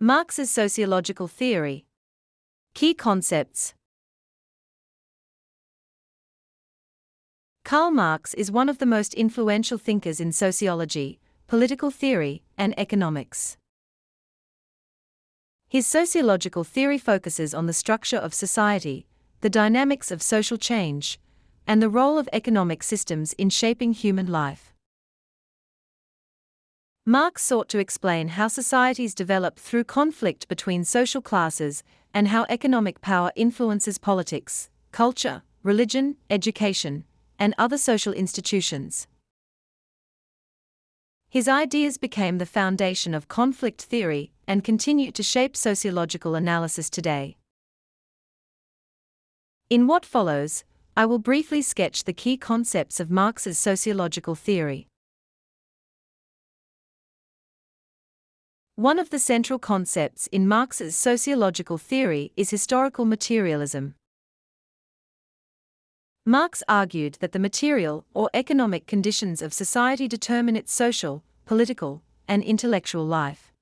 Marx's sociological theory. Key concepts. Karl Marx is one of the most influential thinkers in sociology, political theory, and economics. His sociological theory focuses on the structure of society, the dynamics of social change, and the role of economic systems in shaping human life. Marx sought to explain how societies develop through conflict between social classes and how economic power influences politics, culture, religion, education, and other social institutions. His ideas became the foundation of conflict theory and continue to shape sociological analysis today. In what follows, I will briefly sketch the key concepts of Marx's sociological theory. One of the central concepts in Marx's sociological theory is historical materialism. Marx argued that the material or economic conditions of society determine its social, political, and intellectual life.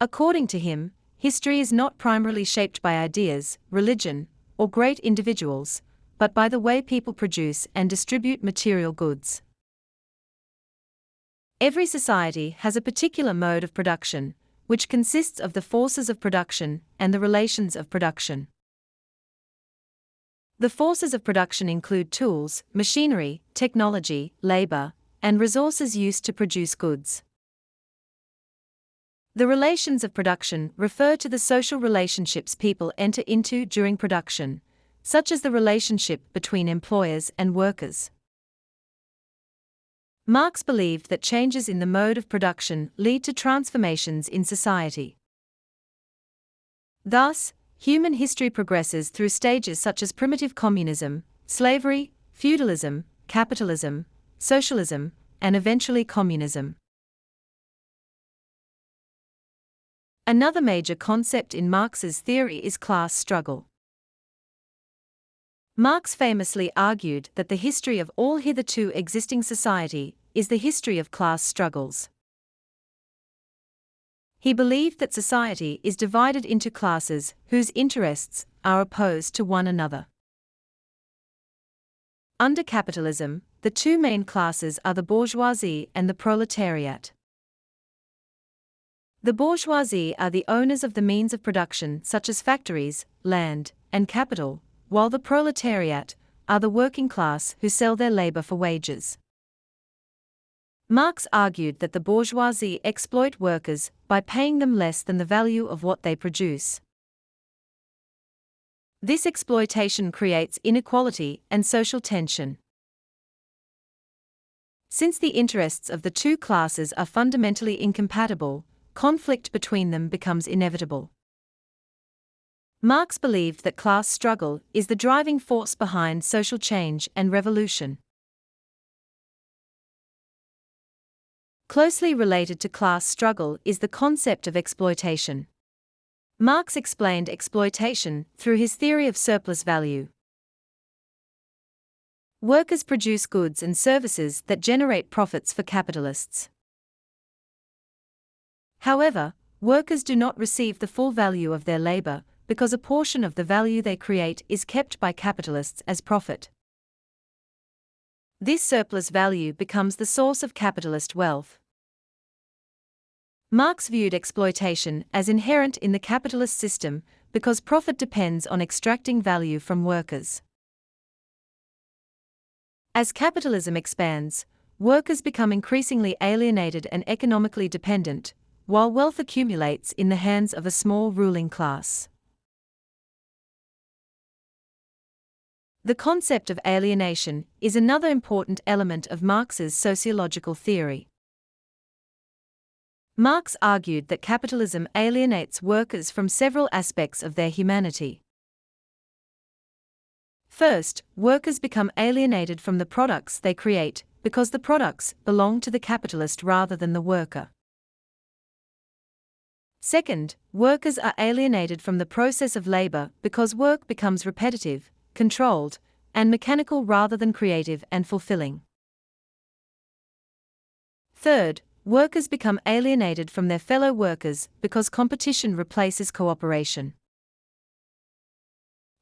According to him, history is not primarily shaped by ideas, religion, or great individuals, but by the way people produce and distribute material goods. Every society has a particular mode of production, which consists of the forces of production and the relations of production. The forces of production include tools, machinery, technology, labor, and resources used to produce goods. The relations of production refer to the social relationships people enter into during production, such as the relationship between employers and workers. Marx believed that changes in the mode of production lead to transformations in society. Thus, human history progresses through stages such as primitive communism, slavery, feudalism, capitalism, socialism, and eventually communism. Another major concept in Marx's theory is class struggle. Marx famously argued that the history of all hitherto existing society is the history of class struggles. He believed that society is divided into classes whose interests are opposed to one another. Under capitalism, the two main classes are the bourgeoisie and the proletariat. The bourgeoisie are the owners of the means of production such as factories, land, and capital, while the proletariat are the working class who sell their labor for wages. Marx argued that the bourgeoisie exploit workers by paying them less than the value of what they produce. This exploitation creates inequality and social tension. Since the interests of the two classes are fundamentally incompatible, conflict between them becomes inevitable. Marx believed that class struggle is the driving force behind social change and revolution. Closely related to class struggle is the concept of exploitation. Marx explained exploitation through his theory of surplus value. Workers produce goods and services that generate profits for capitalists. However, workers do not receive the full value of their labor, because a portion of the value they create is kept by capitalists as profit. This surplus value becomes the source of capitalist wealth. Marx viewed exploitation as inherent in the capitalist system because profit depends on extracting value from workers. As capitalism expands, workers become increasingly alienated and economically dependent, while wealth accumulates in the hands of a small ruling class. The concept of alienation is another important element of Marx's sociological theory. Marx argued that capitalism alienates workers from several aspects of their humanity. First, workers become alienated from the products they create because the products belong to the capitalist rather than the worker. Second, workers are alienated from the process of labor because work becomes repetitive, controlled, and mechanical rather than creative and fulfilling. Third, workers become alienated from their fellow workers because competition replaces cooperation.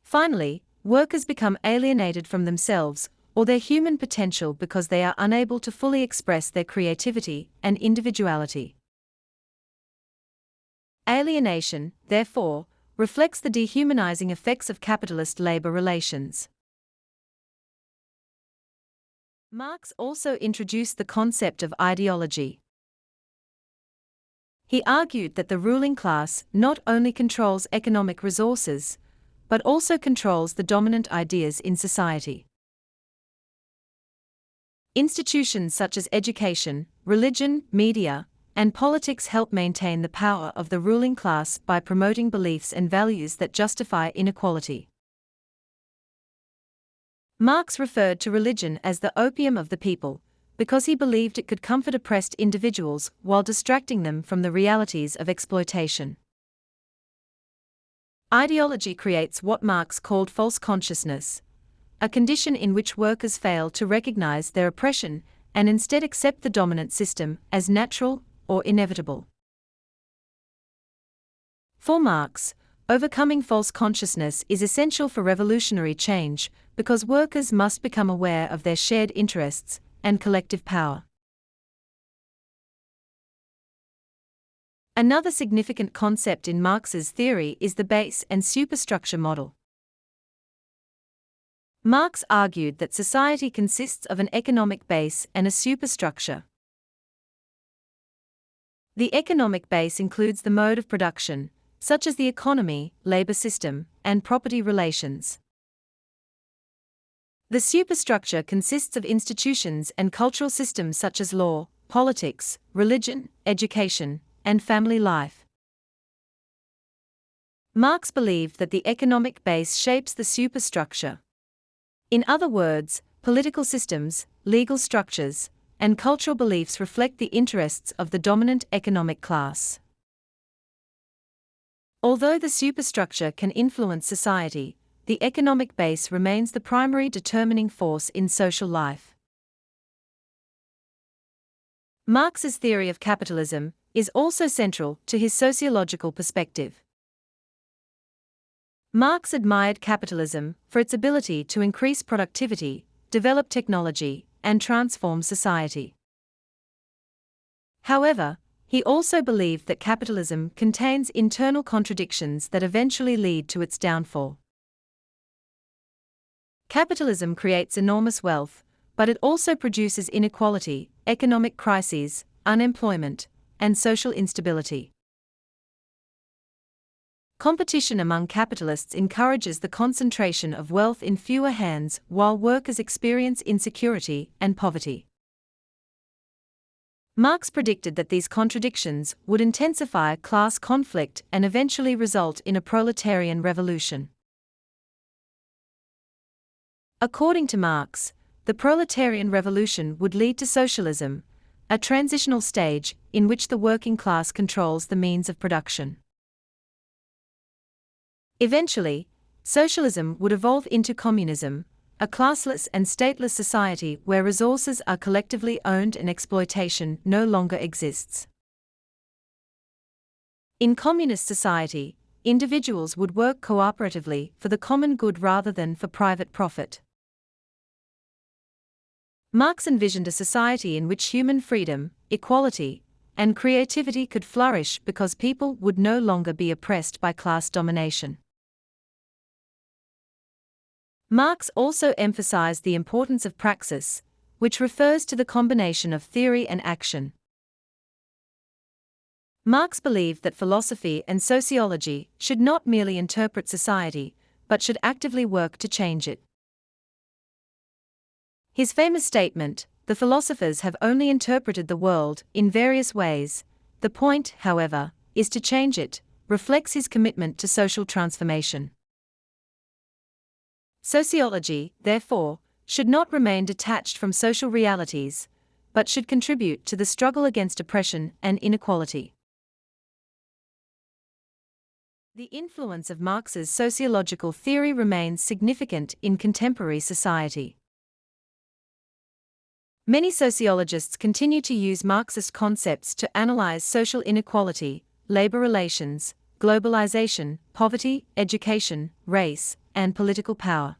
Finally, workers become alienated from themselves or their human potential because they are unable to fully express their creativity and individuality. Alienation, therefore, reflects the dehumanizing effects of capitalist labor relations. Marx also introduced the concept of ideology. He argued that the ruling class not only controls economic resources, but also controls the dominant ideas in society. Institutions such as education, religion, media, and politics help maintain the power of the ruling class by promoting beliefs and values that justify inequality. Marx referred to religion as the opium of the people, because he believed it could comfort oppressed individuals while distracting them from the realities of exploitation. Ideology creates what Marx called false consciousness, a condition in which workers fail to recognize their oppression and instead accept the dominant system as natural or inevitable. For Marx, overcoming false consciousness is essential for revolutionary change because workers must become aware of their shared interests and collective power. Another significant concept in Marx's theory is the base and superstructure model. Marx argued that society consists of an economic base and a superstructure. The economic base includes the mode of production, such as the economy, labor system, and property relations. The superstructure consists of institutions and cultural systems such as law, politics, religion, education, and family life. Marx believed that the economic base shapes the superstructure. In other words, political systems, legal structures, and cultural beliefs reflect the interests of the dominant economic class. Although the superstructure can influence society, the economic base remains the primary determining force in social life. Marx's theory of capitalism is also central to his sociological perspective. Marx admired capitalism for its ability to increase productivity, develop technology, and transform society. However, he also believed that capitalism contains internal contradictions that eventually lead to its downfall. Capitalism creates enormous wealth, but it also produces inequality, economic crises, unemployment, and social instability. Competition among capitalists encourages the concentration of wealth in fewer hands while workers experience insecurity and poverty. Marx predicted that these contradictions would intensify class conflict and eventually result in a proletarian revolution. According to Marx, the proletarian revolution would lead to socialism, a transitional stage in which the working class controls the means of production. Eventually, socialism would evolve into communism, a classless and stateless society where resources are collectively owned and exploitation no longer exists. In communist society, individuals would work cooperatively for the common good rather than for private profit. Marx envisioned a society in which human freedom, equality, and creativity could flourish because people would no longer be oppressed by class domination. Marx also emphasized the importance of praxis, which refers to the combination of theory and action. Marx believed that philosophy and sociology should not merely interpret society, but should actively work to change it. His famous statement, "The philosophers have only interpreted the world in various ways. The point, however, is to change it," reflects his commitment to social transformation. Sociology, therefore, should not remain detached from social realities, but should contribute to the struggle against oppression and inequality. The influence of Marx's sociological theory remains significant in contemporary society. Many sociologists continue to use Marxist concepts to analyze social inequality, labor relations, globalization, poverty, education, race, and political power.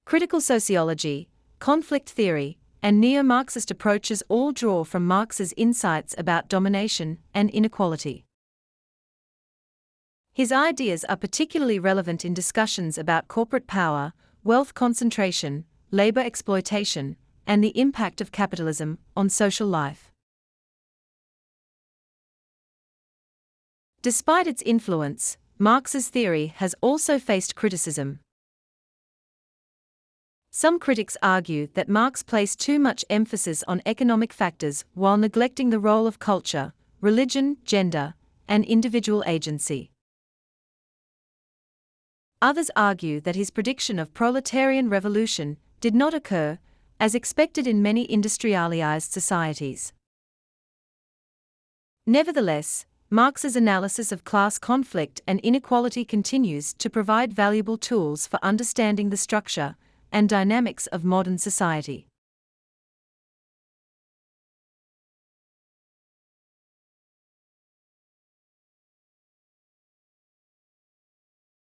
Critical sociology, conflict theory, and neo-Marxist approaches all draw from Marx's insights about domination and inequality. His ideas are particularly relevant in discussions about corporate power, wealth concentration, labor exploitation, and the impact of capitalism on social life. Despite its influence, Marx's theory has also faced criticism. Some critics argue that Marx placed too much emphasis on economic factors while neglecting the role of culture, religion, gender, and individual agency. Others argue that his prediction of proletarian revolution did not occur, as expected in many industrialized societies. Nevertheless, Marx's analysis of class conflict and inequality continues to provide valuable tools for understanding the structure and dynamics of modern society.